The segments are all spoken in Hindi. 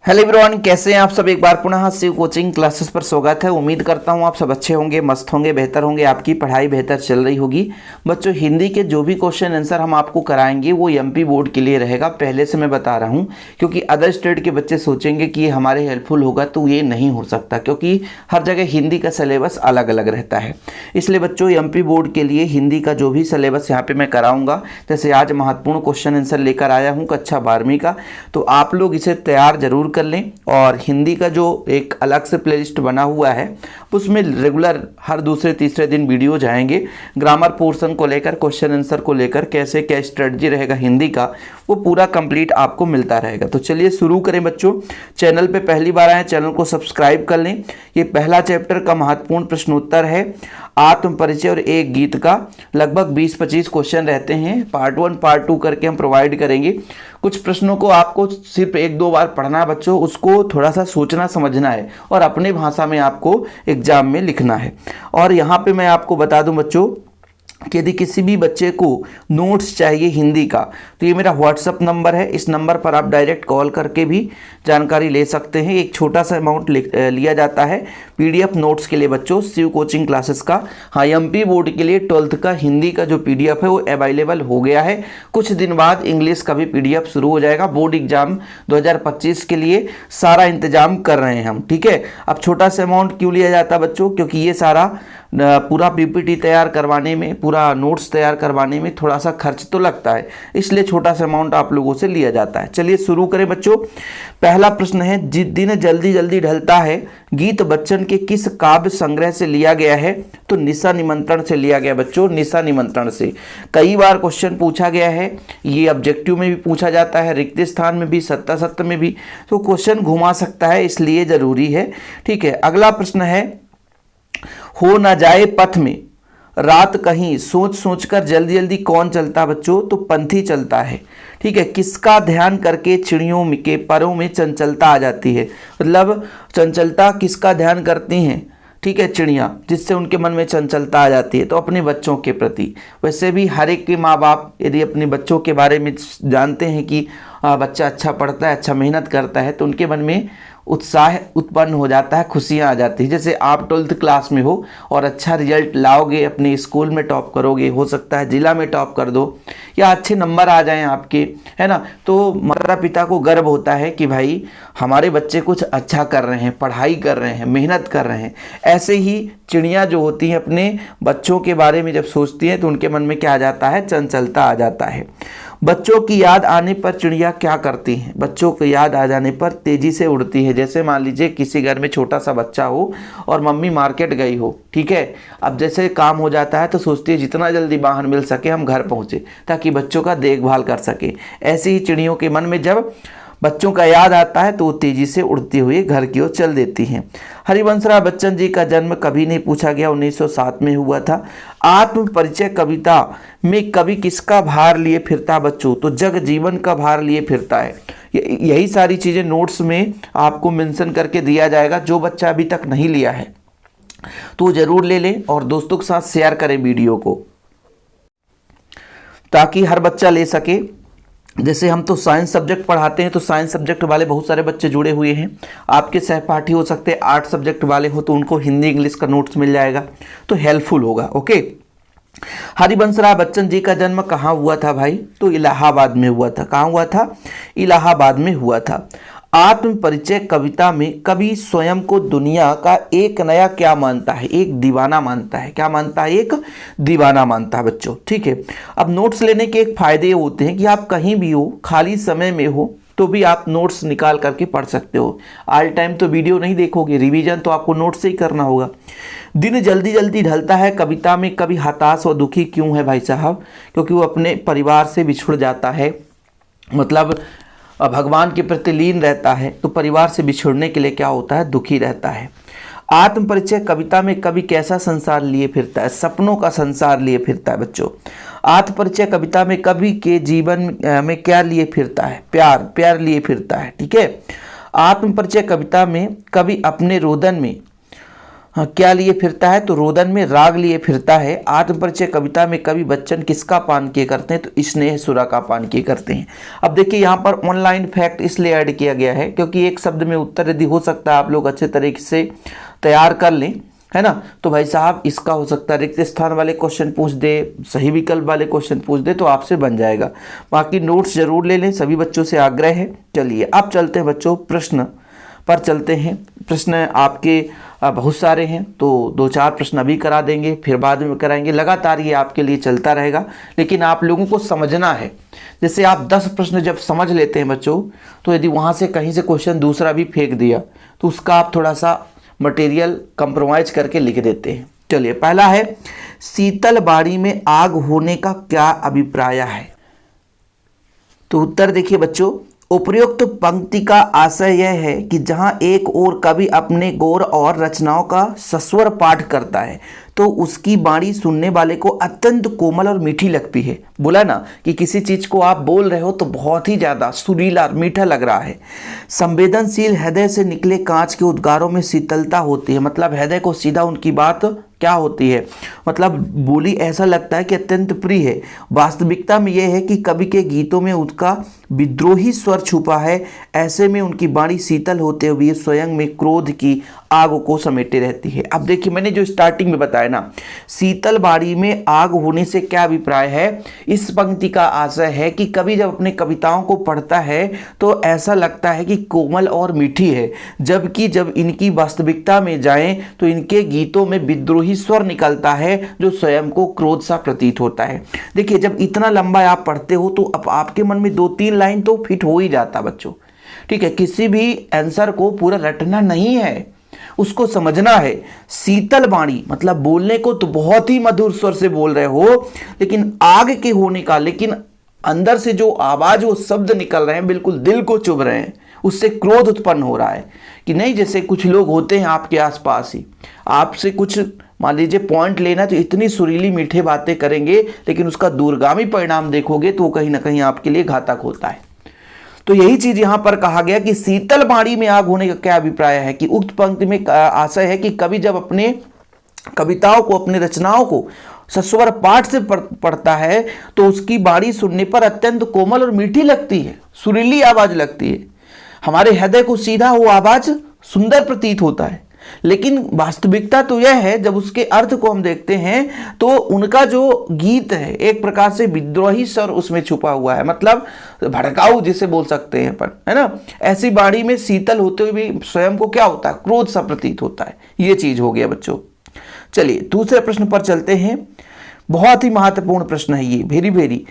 हेलो एवरीवन, कैसे हैं आप सब। एक बार पुनः शिव कोचिंग क्लासेस पर स्वागत है। उम्मीद करता हूं आप सब अच्छे होंगे, मस्त होंगे, बेहतर होंगे, आपकी पढ़ाई बेहतर चल रही होगी। बच्चों, हिंदी के जो भी क्वेश्चन आंसर हम आपको कराएंगे वो एमपी बोर्ड के लिए रहेगा, पहले से मैं बता रहा हूं। क्योंकि अदर स्टेट के बच्चे सोचेंगे कि ये हमारे हेल्पफुल होगा, तो ये नहीं हो सकता, क्योंकि हर जगह हिंदी का सिलेबस अलग अलग रहता है। इसलिए बच्चों, एमपी बोर्ड के लिए हिंदी का जो भी सिलेबस यहाँ पर मैं कराऊँगा, जैसे आज महत्वपूर्ण क्वेश्चन आंसर लेकर आया हूँ कक्षा 12वीं का, तो आप लोग इसे तैयार जरूर कर लें। और हिंदी का जो एक अलग से प्लेलिस्ट बना हुआ है उसमें रेगुलर हर दूसरे तीसरे दिन वीडियो जाएंगे। ग्रामर पोर्शन को लेकर, क्वेश्चन आंसर को लेकर, कैसे क्या स्ट्रेटजी रहेगा हिंदी का, वो पूरा कंप्लीट आपको मिलता रहेगा। तो चलिए शुरू करें बच्चों। चैनल पे पहली बार आए, चैनल को सब्सक्राइब कर लें। ये पहला चैप्टर का महत्वपूर्ण प्रश्नोत्तर है, आत्म परिचय और एक गीत का। लगभग 20-25 क्वेश्चन रहते हैं, पार्ट 1 पार्ट 2 करके हम प्रोवाइड करेंगे। कुछ प्रश्नों को आपको सिर्फ 1-2 बार पढ़ना है बच्चों, उसको थोड़ा सा सोचना समझना है और अपने भाषा में आपको एग्जाम में लिखना है। और यहाँ पे मैं आपको बता दूं बच्चों कि यदि किसी भी बच्चे को नोट्स चाहिए हिंदी का, तो ये मेरा व्हाट्सअप नंबर है। इस नंबर पर आप डायरेक्ट कॉल करके भी जानकारी ले सकते हैं। एक छोटा सा अमाउंट लिया जाता है पीडीएफ नोट्स के लिए बच्चों, शिव कोचिंग क्लासेस का। हाँ, एमपी बोर्ड के लिए 12th का हिंदी का जो पीडीएफ है वो अवेलेबल हो गया है। कुछ दिन बाद इंग्लिश का भी पीडीएफ शुरू हो जाएगा। बोर्ड एग्जाम 2025 के लिए सारा इंतजाम कर रहे हैं हम, ठीक है। अब छोटा सा अमाउंट क्यों लिया जाता है बच्चों, क्योंकि ये सारा पूरा पीपीटी तैयार करवाने में, पूरा नोट्स तैयार करवाने में थोड़ा सा खर्च तो लगता है, इसलिए छोटा सा अमाउंट आप लोगों से लिया जाता है। चलिए शुरू करें बच्चों। पहला प्रश्न है, जिस दिन जल्दी जल्दी ढलता है गीत बच्चन के किस काव्य संग्रह से लिया गया है? तो निशा निमंत्रण से लिया गया बच्चों, निशा निमंत्रण से। कई बार क्वेश्चन पूछा गया है, ये ऑब्जेक्टिव में भी पूछा जाता है, रिक्त स्थान में भी, सत्ता सत्र में भी, तो क्वेश्चन घुमा सकता है, इसलिए जरूरी है, ठीक है। अगला प्रश्न है, हो न जाए पथ में रात कहीं सोच सोच कर जल्दी जल्दी कौन चलता बच्चों? तो पंथी चलता है, ठीक है। किसका ध्यान करके चिड़ियों के परों में चंचलता आ जाती है? मतलब चंचलता किसका ध्यान करती हैं? ठीक है, चिड़िया, जिससे उनके मन में चंचलता आ जाती है। तो अपने बच्चों के प्रति। वैसे भी हर एक के माँ बाप यदि अपने बच्चों के बारे में जानते हैं कि बच्चा अच्छा पढ़ता है, अच्छा मेहनत करता है, तो उनके मन में उत्साह उत्पन्न हो जाता है, खुशियाँ आ जाती है। जैसे आप 12th क्लास में हो और अच्छा रिजल्ट लाओगे, अपने स्कूल में टॉप करोगे, हो सकता है जिला में टॉप कर दो या अच्छे नंबर आ जाएं आपके, है ना, तो माता पिता को गर्व होता है कि भाई हमारे बच्चे कुछ अच्छा कर रहे हैं, पढ़ाई कर रहे हैं, मेहनत कर रहे हैं। ऐसे ही चिड़िया जो होती हैं अपने बच्चों के बारे में जब सोचती हैं तो उनके मन में क्या आ जाता है? चंचलता आ जाता है। बच्चों की याद आने पर चिड़िया क्या करती हैं? बच्चों की याद आ जाने पर तेजी से उड़ती है। जैसे मान लीजिए किसी घर में छोटा सा बच्चा हो और मम्मी मार्केट गई हो, ठीक है। अब जैसे काम हो जाता है तो सोचती है जितना जल्दी वाहन मिल सके हम घर पहुंचे, ताकि बच्चों का देखभाल कर सके। ऐसे ही चिड़ियों के मन में जब बच्चों का याद आता है तो वो तेजी से उड़ती हुई घर की ओर चल देती हैं। हरिवंशराय बच्चन जी का जन्म कभी नहीं पूछा गया, 1907 में हुआ था। आत्म परिचय कविता में कवि किसका भार लिए फिरता बच्चों? तो जग जीवन का भार लिए फिरता है। यही सारी चीजें नोट्स में आपको मेंशन करके दिया जाएगा। जो बच्चा अभी तक नहीं लिया है तो जरूर ले लें और दोस्तों के साथ शेयर करें वीडियो को, ताकि हर बच्चा ले सके। जैसे हम तो साइंस सब्जेक्ट पढ़ाते हैं, तो साइंस सब्जेक्ट वाले बहुत सारे बच्चे जुड़े हुए हैं। आपके सहपाठी हो सकते हैं आर्ट सब्जेक्ट वाले हो, तो उनको हिंदी इंग्लिश का नोट्स मिल जाएगा, तो हेल्पफुल होगा। ओके। हरिवंशराय बच्चन जी का जन्म कहाँ हुआ था भाई? तो इलाहाबाद में हुआ था। कहाँ हुआ था? इलाहाबाद में हुआ था। आत्म परिचय कविता में कवि स्वयं को दुनिया का एक नया क्या मानता है? एक दीवाना मानता है। क्या मानता है? एक दीवाना मानता है बच्चों, ठीक है। अब नोट्स लेने के एक फायदे ये होते हैं कि आप कहीं भी हो, खाली समय में हो, तो भी आप नोट्स निकाल करके पढ़ सकते हो। ऑल टाइम तो वीडियो नहीं देखोगे, रिवीजन तो आपको नोट्स से ही करना होगा। दिन जल्दी जल्दी ढलता है कविता में कवि हताश और दुखी क्यों है भाई साहब? क्योंकि वो अपने परिवार से बिछुड़ जाता है, मतलब भगवान के प्रति लीन रहता है, तो परिवार से बिछुड़ने के लिए क्या होता है? दुखी रहता है। आत्म परिचय कविता में कवि कैसा संसार लिए फिरता है? सपनों का संसार लिए फिरता है बच्चों। आत्म परिचय कविता में कवि के जीवन में क्या लिए फिरता है? प्यार, प्यार लिए फिरता है, ठीक है। आत्म परिचय कविता में कवि अपने रोदन में हाँ, क्या लिए फिरता है? तो रोदन में राग लिए फिरता है। आत्मपरिचय कविता में कवि बच्चन किसका पान किए करते हैं? तो स्नेह सुरा का पान किए करते हैं। अब देखिए यहाँ पर ऑनलाइन फैक्ट इसलिए ऐड किया गया है क्योंकि एक शब्द में उत्तर यदि हो सकता है आप लोग अच्छे तरीके से तैयार कर लें, है ना, तो भाई साहब इसका हो सकता है रिक्त स्थान वाले क्वेश्चन पूछ दे, सही विकल्प वाले क्वेश्चन पूछ दे, तो आपसे बन जाएगा। बाकी नोट्स जरूर ले लें, सभी बच्चों से आग्रह है। चलिए अब चलते हैं बच्चों, प्रश्न पर चलते हैं। प्रश्न आपके बहुत सारे हैं, तो 2-4 प्रश्न अभी करा देंगे, फिर बाद में कराएंगे। लगातार ये आपके लिए चलता रहेगा, लेकिन आप लोगों को समझना है। जैसे आप 10 प्रश्न जब समझ लेते हैं बच्चों, तो यदि वहाँ से कहीं से क्वेश्चन दूसरा भी फेंक दिया तो उसका आप थोड़ा सा मटेरियल कंप्रोमाइज करके लिख देते हैं। चलिए पहला है, शीतल बाड़ी में आग होने का क्या अभिप्राय है? तो उत्तर देखिए बच्चों, उपयुक्त पंक्ति का आशय यह है कि जहां एक ओर कवि अपने गौर और रचनाओं का सस्वर पाठ करता है तो उसकी वाणी सुनने वाले को अत्यंत कोमल और मीठी लगती है। बोला ना कि किसी चीज को आप बोल रहे हो तो बहुत ही ज्यादा सुरीला और मीठा लग रहा है। संवेदनशील हृदय से निकले कांच के उद्गारों में शीतलता होती है, मतलब हृदय को सीधा उनकी बात क्या होती है, मतलब बोली ऐसा लगता है कि अत्यंत प्रिय है। वास्तविकता में यह है कि कवि के गीतों में उसका विद्रोही स्वर छुपा है। ऐसे में उनकी वाणी शीतल होते हुए स्वयं में क्रोध की आग को समेटे रहती है। अब देखिए मैंने जो स्टार्टिंग में बताया ना, शीतल बाड़ी में आग होने से क्या अभिप्राय है, इस पंक्ति का आशय है कि कवि जब अपने कविताओं को पढ़ता है तो ऐसा लगता है कि कोमल और मीठी है, जबकि जब इनकी वास्तविकता में जाएं तो इनके गीतों में विद्रोही स्वर निकलता है जो स्वयं को क्रोध सा प्रतीत होता है। देखिए जब इतना लंबा आप पढ़ते हो तो अब आपके मन में 2-3 लाइन तो फिट हो ही जाता बच्चों, ठीक है। किसी भी आंसर को पूरा रटना नहीं है, उसको समझना है। शीतल वाणी मतलब बोलने को तो बहुत ही मधुर स्वर से बोल रहे हो, लेकिन आग के होने का, लेकिन अंदर से जो आवाज वो शब्द निकल रहे हैं बिल्कुल दिल को चुभ रहे हैं, उससे क्रोध उत्पन्न हो रहा है कि नहीं। जैसे कुछ लोग होते हैं आपके आसपास ही, आपसे कुछ मान लीजिए पॉइंट लेना तो इतनी सुरीली मीठे बातें करेंगे, लेकिन उसका दूरगामी परिणाम देखोगे तो कहीं ना कहीं आपके लिए घातक होता है। तो यही चीज यहां पर कहा गया कि शीतल बाड़ी में आग होने का क्या अभिप्राय है, कि उक्त पंक्ति में आशय है कि कवि जब अपने कविताओं को, अपने रचनाओं को सस्वर पाठ से पढ़ता है तो उसकी बाणी सुनने पर अत्यंत कोमल और मीठी लगती है, सुरीली आवाज लगती है। हमारे हृदय को सीधा वो आवाज सुंदर प्रतीत होता है, लेकिन वास्तविकता तो यह है जब उसके अर्थ को हम देखते हैं तो उनका जो गीत है एक प्रकार से विद्रोही स्वर उसमें छुपा हुआ है, मतलब भड़काऊ जिसे बोल सकते हैं अपन, है ना। ऐसी बाड़ी में शीतल होते हुए भी स्वयं को क्या होता है, क्रोध सा प्रतीत होता है। ये चीज हो गया बच्चों। चलिए दूसरे प्रश्न पर चलते हैं। बहुत ही महत्वपूर्ण प्रश्न है ये, वेरी वेरी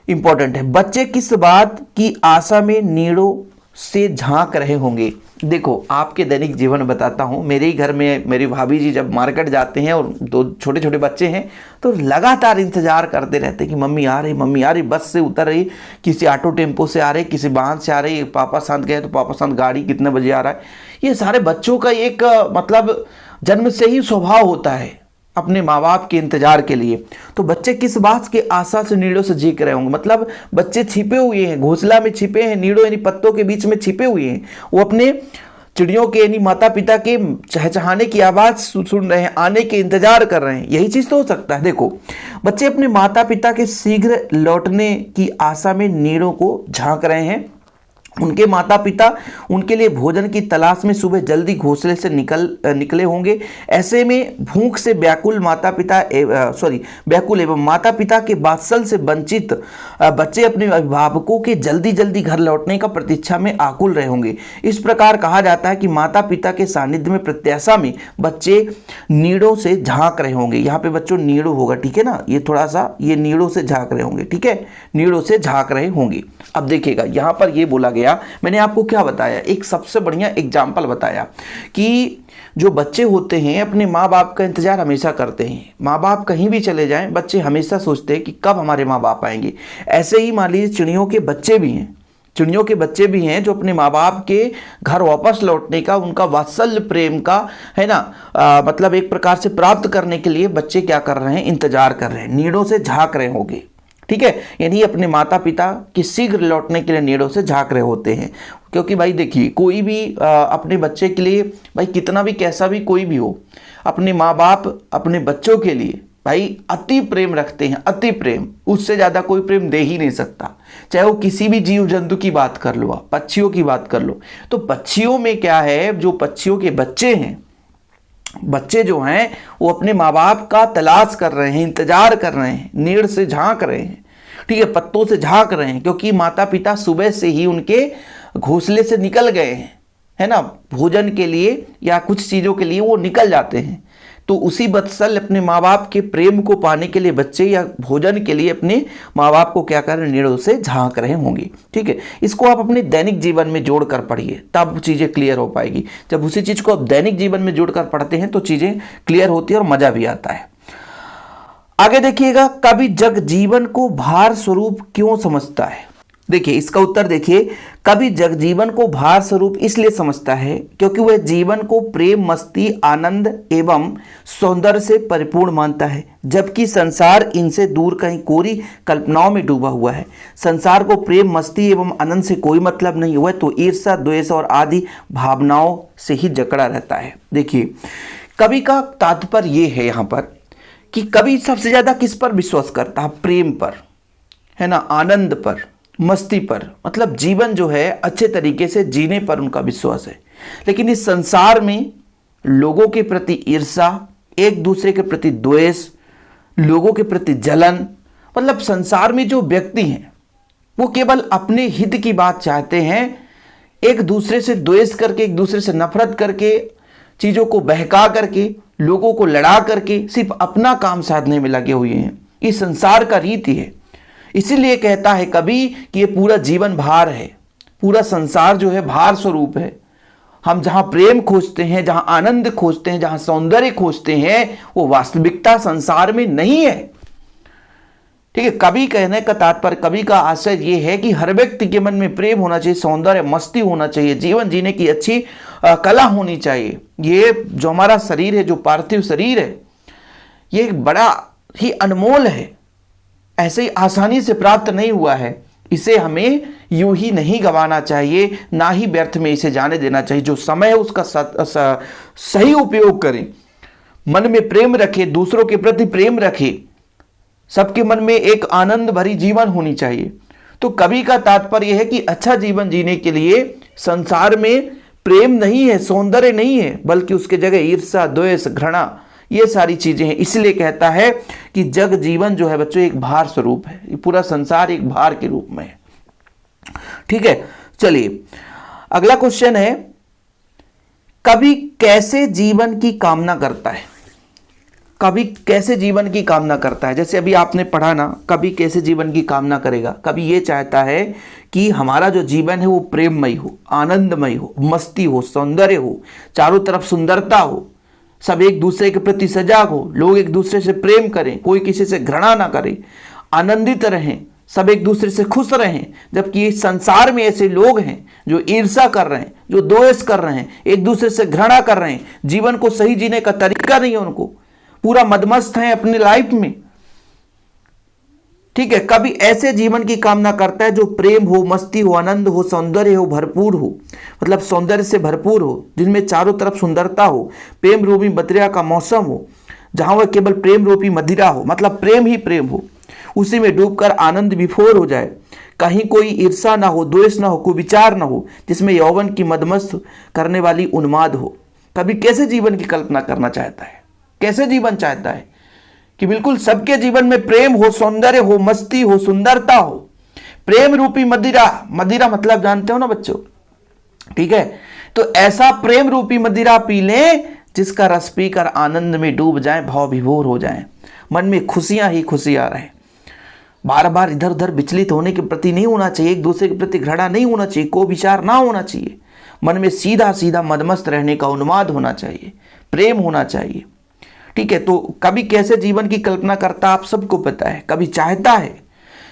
इंपॉर्टेंट है। बच्चे किस बात की आशा में नीड़ों से झांक रहे होंगे? देखो आपके दैनिक जीवन बताता हूँ। मेरे ही घर में मेरी भाभी जी जब मार्केट जाते हैं और 2 छोटे छोटे बच्चे हैं तो लगातार इंतजार करते रहते हैं कि मम्मी आ रही, मम्मी आ रही, बस से उतर रही, किसी ऑटो टेम्पो से आ रही, किसी वाहन से आ रही, पापा साथ गए तो पापा साथ गाड़ी कितने बजे आ रहा है। ये सारे बच्चों का एक मतलब जन्म से ही स्वभाव होता है अपने माँ बाप के इंतजार के लिए। तो बच्चे किस बात के आशा से नीड़ों से झीक रहे होंगे, मतलब बच्चे छिपे हुए हैं, घोंसला में छिपे हैं, नीड़ों यानी पत्तों के बीच में छिपे हुए हैं। वो अपने चिड़ियों के यानी माता पिता के चहचहाने की आवाज सुन रहे हैं, आने के इंतजार कर रहे हैं। यही चीज तो हो सकता है। देखो बच्चे अपने माता पिता के शीघ्र लौटने की आशा में नीड़ों को झांक रहे हैं। उनके माता पिता उनके लिए भोजन की तलाश में सुबह जल्दी घोंसले से निकले होंगे। ऐसे में भूख से व्याकुल व्याकुल एवं माता पिता के वात्सल से वंचित बच्चे अपने अभिभावकों के जल्दी जल्दी घर लौटने का प्रतीक्षा में आकुल रहे होंगे। इस प्रकार कहा जाता है कि माता पिता के सानिध्य में प्रत्याशा में बच्चे नीड़ों से झांक रहे होंगे। यहाँ पे बच्चों नीड़ों होगा, ठीक है ना, ये थोड़ा सा ये नीड़ों से झांक रहे होंगे, ठीक है, नीड़ों से झांक रहे होंगे। अब देखिएगा यहाँ पर ये बोला गया, मैंने आपको क्या बताया, एक सबसे बढ़िया एग्जाम्पल बताया कि जो बच्चे होते हैं अपने माँ बाप का इंतजार हमेशा करते हैं। माँ बाप कहीं भी चले जाएं, बच्चे हमेशा सोचते हैं कि कब हमारे माँ बाप आएंगे। ऐसे ही मान लीजिए चिड़ियों के बच्चे भी हैं, चिड़ियों के बच्चे भी हैं जो अपने माँ बाप के घर वापस लौटने का, उनका वात्सल्य प्रेम का, है ना, मतलब एक प्रकार से प्राप्त करने के लिए बच्चे क्या कर रहे हैं, इंतजार कर रहे हैं, नीड़ों से झांक रहे होंगे, ठीक है, यानी अपने माता पिता के शीघ्र लौटने के लिए नीड़ों से झांक रहे होते हैं। क्योंकि भाई देखिए, कोई भी अपने बच्चे के लिए, भाई कितना भी कैसा भी कोई भी हो, अपने माँ बाप अपने बच्चों के लिए भाई अति प्रेम रखते हैं, अति प्रेम, उससे ज़्यादा कोई प्रेम दे ही नहीं सकता। चाहे वो किसी भी जीव जंतु की बात कर लो, आप पक्षियों की बात कर लो, तो पक्षियों में क्या है, जो पक्षियों के बच्चे हैं, बच्चे जो हैं वो अपने माँ बाप का तलाश कर रहे हैं, इंतजार कर रहे हैं, नीड़ से झांक रहे हैं, ठीक है, पत्तों से झांक रहे हैं, क्योंकि माता पिता सुबह से ही उनके घोंसले से निकल गए हैं, है ना, भोजन के लिए या कुछ चीज़ों के लिए वो निकल जाते हैं। तो उसी बदसल अपने माँ बाप के प्रेम को पाने के लिए बच्चे या भोजन के लिए अपने माँ बाप को क्या कर रहे हैं, नीड़ों से झांक रहे होंगे। ठीक है, इसको आप अपने दैनिक जीवन में जोड़कर पढ़िए, तब चीज़ें क्लियर हो पाएगी। जब उसी चीज़ को आप दैनिक जीवन में जोड़कर पढ़ते हैं तो चीज़ें क्लियर होती है और मज़ा भी आता है। आगे देखिएगा, कवि जग जीवन को भार स्वरूप क्यों समझता है? देखिए इसका उत्तर देखिए, कवि जगजीवन को भार स्वरूप इसलिए समझता है क्योंकि वह जीवन को प्रेम, मस्ती, आनंद एवं सौंदर्य से परिपूर्ण मानता है, जबकि संसार इनसे दूर कहीं कोरी कल्पनाओं में डूबा हुआ है। संसार को प्रेम, मस्ती एवं आनंद से कोई मतलब नहीं, वह तो ईर्ष्या, द्वेष और आदि भावनाओं से ही जकड़ा रहता है। देखिए कवि का तात्पर्य यह है यहाँ पर कि कवि सबसे ज्यादा किस पर विश्वास करता है? प्रेम पर, है ना, आनंद पर, मस्ती पर, मतलब जीवन जो है अच्छे तरीके से जीने पर उनका विश्वास है। लेकिन इस संसार में लोगों के प्रति ईर्ष्या, एक दूसरे के प्रति द्वेष, लोगों के प्रति जलन, मतलब संसार में जो व्यक्ति हैं वो केवल अपने हित की बात चाहते हैं, एक दूसरे से द्वेष करके, एक दूसरे से नफरत करके, चीज़ों को बहका करके, लोगों को लड़ा करके सिर्फ अपना काम साधने में लगे हुए हैं। इस संसार का रीति है। इसीलिए कहता है कवि कि ये पूरा जीवन भार है, पूरा संसार जो है भार स्वरूप है। हम जहां प्रेम खोजते हैं, जहां आनंद खोजते हैं, जहां सौंदर्य खोजते हैं, वो वास्तविकता संसार में नहीं है। ठीक है, कवि कहने का तात्पर्य, कवि का आशय ये है कि हर व्यक्ति के मन में प्रेम होना चाहिए, सौंदर्य, मस्ती होना चाहिए, जीवन जीने की अच्छी कला होनी चाहिए। ये जो हमारा शरीर है, जो पार्थिव शरीर है, ये एक बड़ा ही अनमोल है, ऐसे ही आसानी से प्राप्त नहीं हुआ है। इसे हमें यूं ही नहीं गंवाना चाहिए, ना ही व्यर्थ में इसे जाने देना चाहिए। जो समय है उसका सही उपयोग करें, मन में प्रेम रखे, दूसरों के प्रति प्रेम रखे, सबके मन में एक आनंद भरी जीवन होनी चाहिए। तो कवि का तात्पर्य यह है कि अच्छा जीवन जीने के लिए संसार में प्रेम नहीं है, सौंदर्य नहीं है, बल्कि उसके जगह ईर्ष्या, द्वेष, घृणा, ये सारी चीजें हैं। इसलिए कहता है कि जग जीवन जो है बच्चों एक भार स्वरूप है, ये पूरा संसार एक भार के रूप में है। ठीक है, चलिए अगला क्वेश्चन है, कवि कैसे जीवन की कामना करता है? कवि कैसे जीवन की कामना करता है? जैसे अभी आपने पढ़ा ना, कवि कैसे जीवन की कामना करेगा? कवि ये चाहता है कि हमारा जो जीवन है वो प्रेममय हो, आनंदमय हो, मस्ती हो, सौंदर्य हो, चारों तरफ सुंदरता हो, सब एक दूसरे के प्रति सजाग हो, लोग एक दूसरे से प्रेम करें, कोई किसी से घृणा ना करे, आनंदित रहें, सब एक दूसरे से खुश रहें। जबकि इस संसार में ऐसे लोग हैं जो ईर्ष्या कर रहे हैं, जो द्वेष कर रहे हैं, एक दूसरे से घृणा कर रहे हैं, जीवन को सही जीने का तरीका नहीं है उनको, पूरा मदमस्त हैं अपनी लाइफ में। ठीक है, कभी ऐसे जीवन की कामना करता है जो प्रेम हो, मस्ती हो, आनंद हो, सौंदर्य हो, भरपूर हो, मतलब सौंदर्य से भरपूर हो, जिनमें चारों तरफ सुंदरता हो, प्रेम रूपी मदिरा का मौसम हो, जहां वह केवल प्रेम रूपी मदिरा हो, मतलब प्रेम ही प्रेम हो, उसी में डूबकर आनंद विफोर हो जाए, कहीं कोई ईर्षा ना हो, द्वेष ना हो, कोई विचार ना हो, जिसमें यौवन की मदमस्त करने वाली उन्माद हो। कभी कैसे जीवन की कल्पना करना चाहता है? कैसे जीवन चाहता है? कि बिल्कुल सबके जीवन में प्रेम हो, सौंदर्य हो, मस्ती हो, सुंदरता हो, प्रेम रूपी मदिरा, मदिरा मतलब जानते हो ना बच्चों, ठीक है, तो ऐसा प्रेम रूपी मदिरा पी लें जिसका रस पीकर आनंद में डूब जाएं, भाव विभोर हो जाएं, मन में खुशियां ही खुशियां रहें, बार बार इधर उधर विचलित होने के प्रति नहीं होना चाहिए, एक दूसरे के प्रति घृणा नहीं होना चाहिए, को विचार ना होना चाहिए, मन में सीधा सीधा मदमस्त रहने का उन्माद होना चाहिए, प्रेम होना चाहिए। ठीक है, तो कवि कैसे जीवन की कल्पना करता आप सबको पता है। कवि चाहता है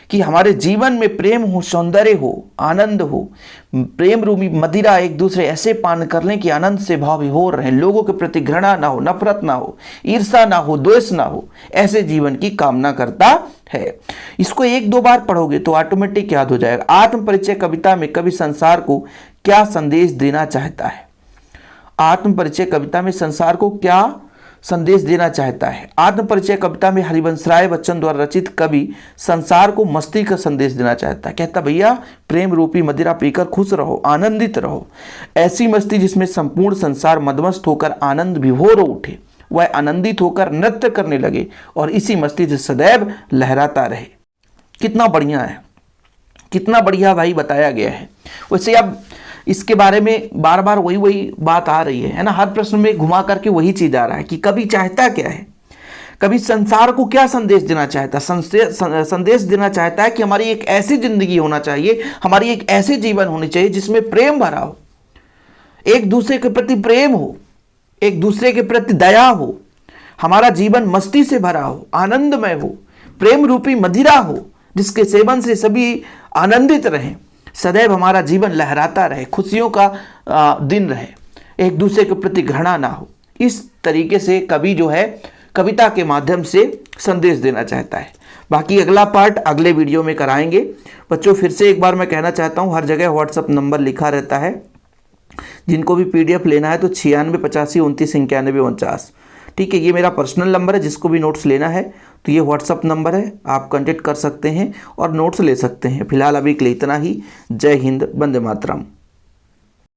कि हमारे जीवन में प्रेम हो, सौंदर्य हो, आनंद हो, प्रेम रूपी मदिरा एक दूसरे ऐसे पान कर लें कि आनंद से भाव विभोर रहें, लोगों के प्रति घृणा ना हो, नफरत ना हो, ईर्ष्या ना हो, द्वेष ना हो, ऐसे जीवन की कामना करता है। इसको 1-2 बार पढ़ोगे तो ऑटोमेटिक याद हो जाएगा। आत्म परिचय कविता में कवि संसार को क्या संदेश देना चाहता है? आत्म परिचय कविता में संसार को क्या संदेश देना चाहता है? आत्म परिचय कविता में हरिवंशराय बच्चन द्वारा रचित कवि संसार को मस्ती का संदेश देना चाहता है। कहता भैया प्रेम रूपी मदिरा पीकर खुश रहो, आनंदित रहो, ऐसी मस्ती जिसमें संपूर्ण संसार मदमस्त होकर आनंद विभोर उठे, वह आनंदित होकर नृत्य करने लगे और इसी मस्ती से सदैव लहराता रहे। कितना बढ़िया है, कितना बढ़िया भाई बताया गया है। वैसे अब इसके बारे में बार बार वही बात आ रही है ना, हर प्रश्न में घुमा करके वही चीज आ रहा है कि कवि चाहता क्या है, कवि संसार को क्या संदेश देना चाहता है? संदेश देना चाहता है कि हमारी एक ऐसी जिंदगी होना चाहिए, हमारी एक ऐसे जीवन होनी चाहिए जिसमें प्रेम भरा हो, एक दूसरे के प्रति प्रेम हो, एक दूसरे के प्रति दया हो, हमारा जीवन मस्ती से भरा हो, आनंदमय हो, प्रेम रूपी मदिरा हो जिसके सेवन से सभी आनंदित रहें, सदैव हमारा जीवन लहराता रहे, खुशियों का दिन रहे, एक दूसरे के प्रति घृणा ना हो। इस तरीके से कवि जो है कविता के माध्यम से संदेश देना चाहता है। बाकी अगला पार्ट अगले वीडियो में कराएंगे। बच्चों फिर से एक बार मैं कहना चाहता हूँ, हर जगह व्हाट्सअप नंबर लिखा रहता है, जिनको भी PDF लेना है तो 96 85 29 91 49, ठीक है। ये मेरा पर्सनल नंबर है, जिसको भी नोट्स लेना है तो ये व्हाट्सअप नंबर है, आप कांटेक्ट कर सकते हैं और नोट्स ले सकते हैं। फिलहाल अभी के लिए इतना ही। जय हिंद, वंदे मातरम।